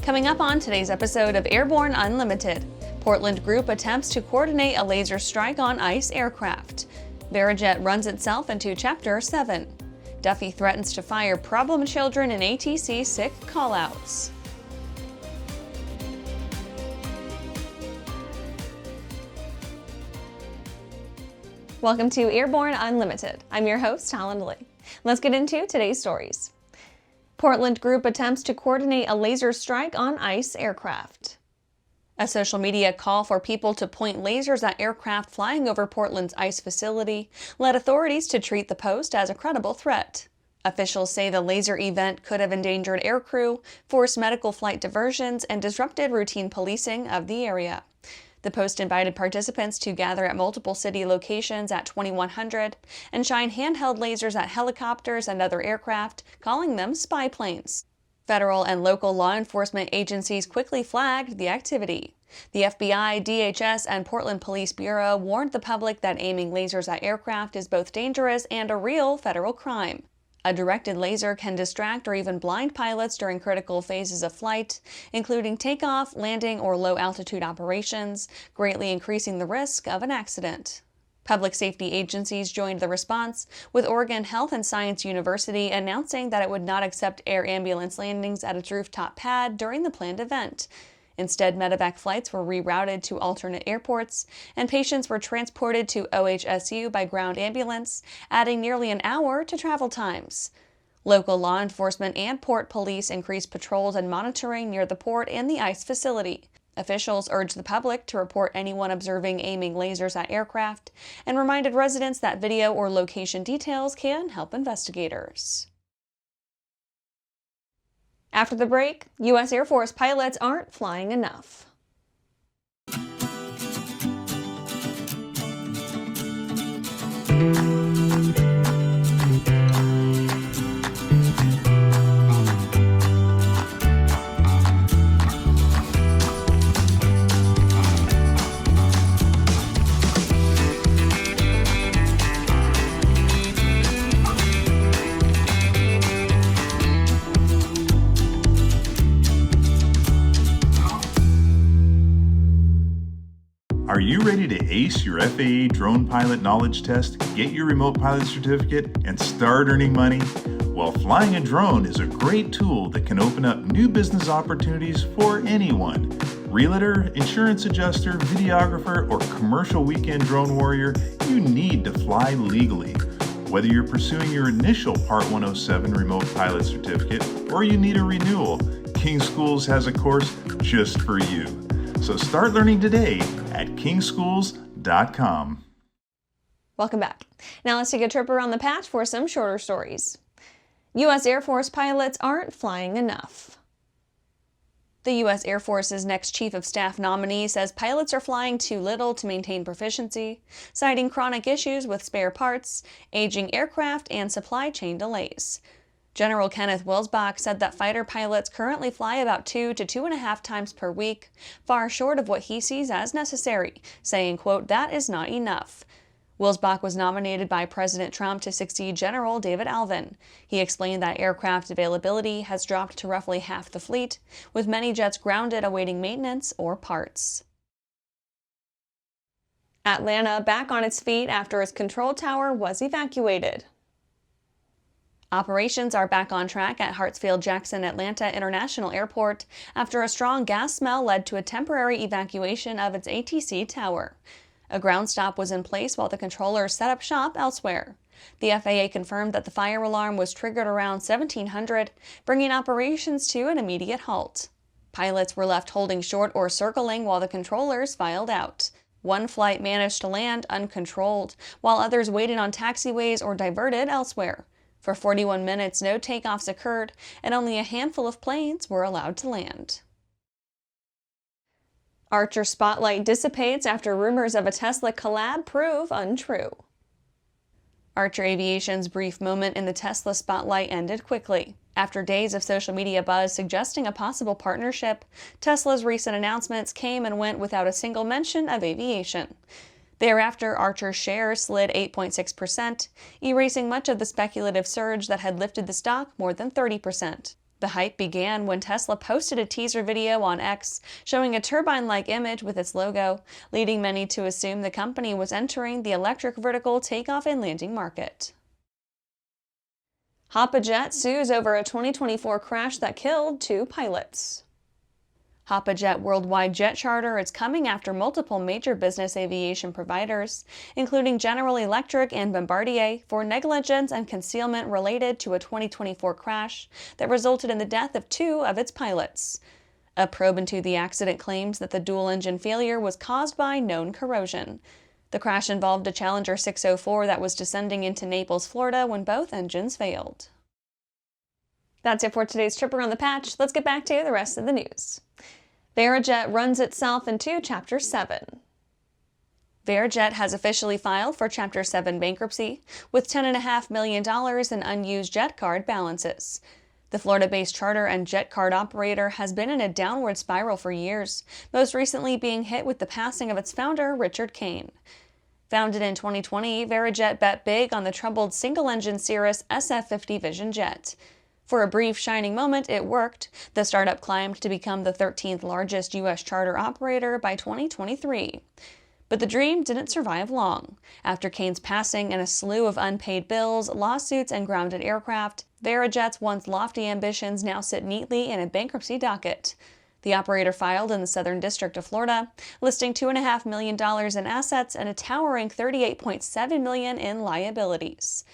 Coming up on today's episode of Airborne-Unlimited, Portland group attempts to coordinate a laser strike on ICE aircraft. VeriJet runs itself into Chapter 7. Duffy threatens to fire problem children in ATC sick callouts. Welcome to Airborne Unlimited. I'm your host, Holland Lee. Let's get into today's stories. Portland group attempts to coordinate a laser strike on ICE aircraft. A social media call for people to point lasers at aircraft flying over Portland's ICE facility led authorities to treat the post as a credible threat. Officials say the laser event could have endangered aircrew, forced medical flight diversions, and disrupted routine policing of the area. The post invited participants to gather at multiple city locations at 2100 and shine handheld lasers at helicopters and other aircraft, calling them spy planes. Federal and local law enforcement agencies quickly flagged the activity. The FBI, DHS, and Portland Police Bureau warned the public that aiming lasers at aircraft is both dangerous and a real federal crime. A directed laser can distract or even blind pilots during critical phases of flight, including takeoff, landing, or low-altitude operations, greatly increasing the risk of an accident. Public safety agencies joined the response, with Oregon Health and Science University announcing that it would not accept air ambulance landings at its rooftop pad during the planned event. Instead, medevac flights were rerouted to alternate airports, and patients were transported to OHSU by ground ambulance, adding nearly an hour to travel times. Local law enforcement and port police increased patrols and monitoring near the port and the ICE facility. Officials urged the public to report anyone observing aiming lasers at aircraft and reminded residents that video or location details can help investigators. After the break, U.S. Air Force pilots aren't flying enough. Are you ready to ace your FAA drone pilot knowledge test, get your remote pilot certificate, and start earning money? Well, flying a drone is a great tool that can open up new business opportunities for anyone. Realtor, insurance adjuster, videographer, or commercial weekend drone warrior, you need to fly legally. Whether you're pursuing your initial Part 107 remote pilot certificate or you need a renewal, King Schools has a course just for you. So start learning today at kingschools.com. Welcome back. Now let's take a trip around the patch for some shorter stories. U.S. Air Force pilots aren't flying enough. The U.S. Air Force's next Chief of Staff nominee says pilots are flying too little to maintain proficiency, citing chronic issues with spare parts, aging aircraft, and supply chain delays. General Kenneth Wilsbach said that fighter pilots currently fly about 2 to 2.5 times per week, far short of what he sees as necessary, saying, quote, "That is not enough." Wilsbach was nominated by President Trump to succeed General David Alvin. He explained that aircraft availability has dropped to roughly half the fleet, with many jets grounded awaiting maintenance or parts. Atlanta back on its feet after its control tower was evacuated. Operations are back on track at Hartsfield-Jackson Atlanta International Airport after a strong gas smell led to a temporary evacuation of its ATC tower. A ground stop was in place while the controllers set up shop elsewhere. The FAA confirmed that the fire alarm was triggered around 1700, bringing operations to an immediate halt. Pilots were left holding short or circling while the controllers filed out. One flight managed to land uncontrolled, while others waited on taxiways or diverted elsewhere. For 41 minutes, no takeoffs occurred, and only a handful of planes were allowed to land. Archer spotlight dissipates after rumors of a Tesla collab prove untrue. Archer Aviation's brief moment in the Tesla spotlight ended quickly. After days of social media buzz suggesting a possible partnership, Tesla's recent announcements came and went without a single mention of aviation. Thereafter, Archer's shares slid 8.6%, erasing much of the speculative surge that had lifted the stock more than 30%. The hype began when Tesla posted a teaser video on X showing a turbine-like image with its logo, leading many to assume the company was entering the electric vertical takeoff and landing market. HapaJet sues over a 2024 crash that killed 2 pilots. HapaJet Worldwide Jet Charter is coming after multiple major business aviation providers, including General Electric and Bombardier, for negligence and concealment related to a 2024 crash that resulted in the death of 2 of its pilots. A probe into the accident claims that the dual-engine failure was caused by known corrosion. The crash involved a Challenger 604 that was descending into Naples, Florida when both engines failed. That's it for today's trip around the patch. Let's get back to the rest of the news. VeriJet runs itself into Chapter 7. VeriJet has officially filed for Chapter 7 bankruptcy, with $10.5 million in unused jet card balances. The Florida-based charter and jet card operator has been in a downward spiral for years, most recently being hit with the passing of its founder, Richard Kane. Founded in 2020, VeriJet bet big on the troubled single-engine Cirrus SF50 Vision Jet. For a brief shining moment, it worked. The startup climbed to become the 13th largest U.S. charter operator by 2023. But the dream didn't survive long. After Kane's passing and a slew of unpaid bills, lawsuits, and grounded aircraft, VeriJet's once lofty ambitions now sit neatly in a bankruptcy docket. The operator filed in the Southern District of Florida, listing $2.5 million in assets and a towering $38.7 million in liabilities.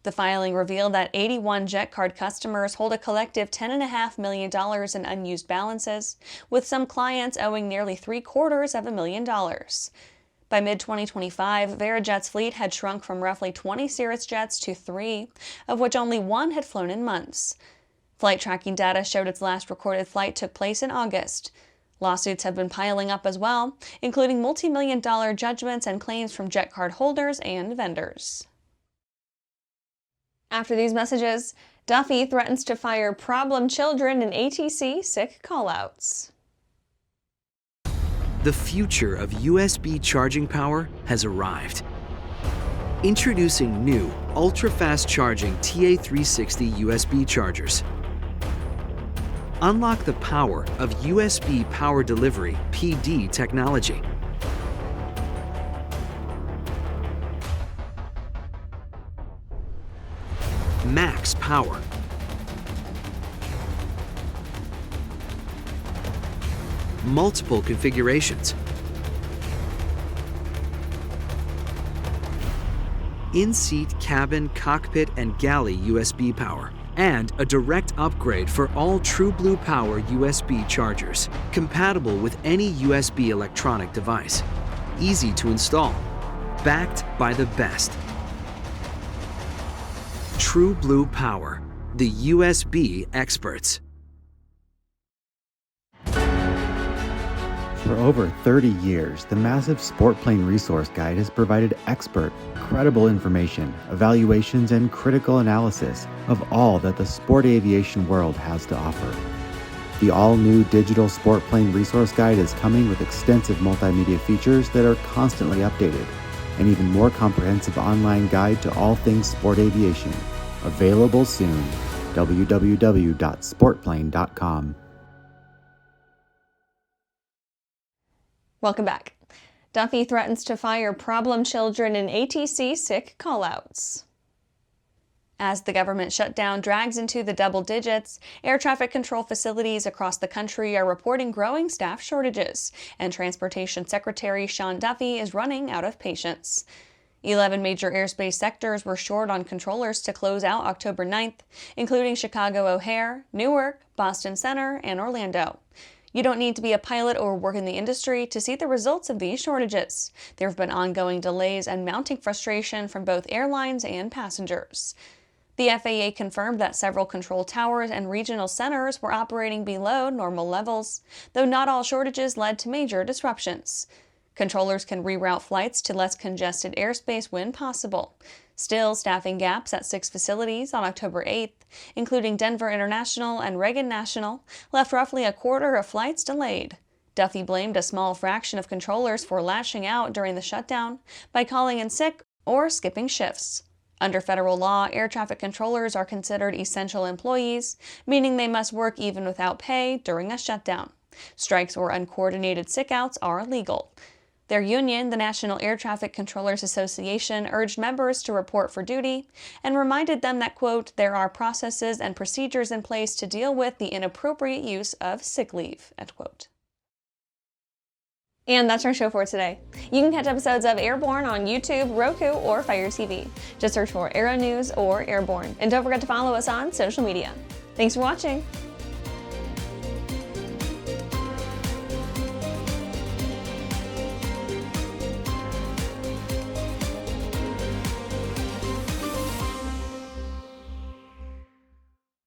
The filing revealed that 81 jet card customers hold a collective $10.5 million in unused balances, with some clients owing nearly $750,000. By mid-2025, VeriJet's fleet had shrunk from roughly 20 Cirrus jets to 3, of which only 1 had flown in months. Flight tracking data showed its last recorded flight took place in August. Lawsuits have been piling up as well, including multi-million-dollar judgments and claims from jet card holders and vendors. After these messages, Duffy threatens to fire problem children in ATC sick callouts. The future of USB charging power has arrived. Introducing new, ultra-fast charging TA360 USB chargers. Unlock the power of USB Power Delivery (PD) technology. Max power. Multiple configurations. In-seat, cabin, cockpit, and galley USB power. And a direct upgrade for all TrueBlue Power USB chargers, compatible with any USB electronic device. Easy to install. Backed by the best. TrueBlue Power, the USB experts. For over 30 years, the massive Sport Plane Resource Guide has provided expert, credible information, evaluations, and critical analysis of all that the sport aviation world has to offer. The all-new digital Sport Plane Resource Guide is coming with extensive multimedia features that are constantly updated, an even more comprehensive online guide to all things sport aviation. Available soon. www.sportplane.com. Welcome back. Duffy threatens to fire problem children in ATC sick callouts. As the government shutdown drags into the double digits, air traffic control facilities across the country are reporting growing staff shortages, and Transportation Secretary Sean Duffy is running out of patience. 11 major airspace sectors were short on controllers to close out October 9th, including Chicago O'Hare, Newark, Boston Center, and Orlando. You don't need to be a pilot or work in the industry to see the results of these shortages. There have been ongoing delays and mounting frustration from both airlines and passengers. The FAA confirmed that several control towers and regional centers were operating below normal levels, though not all shortages led to major disruptions. Controllers can reroute flights to less congested airspace when possible. Still, staffing gaps at 6 facilities on October 8th, including Denver International and Reagan National, left roughly a quarter of flights delayed. Duffy blamed a small fraction of controllers for lashing out during the shutdown by calling in sick or skipping shifts. Under federal law, air traffic controllers are considered essential employees, meaning they must work even without pay during a shutdown. Strikes or uncoordinated sickouts are illegal. Their union, the National Air Traffic Controllers Association, urged members to report for duty and reminded them that, quote, there are processes and procedures in place to deal with the inappropriate use of sick leave, end quote. And that's our show for today. You can catch episodes of Airborne on YouTube, Roku, or Fire TV. Just search for Aero-News or Airborne. And don't forget to follow us on social media. Thanks for watching.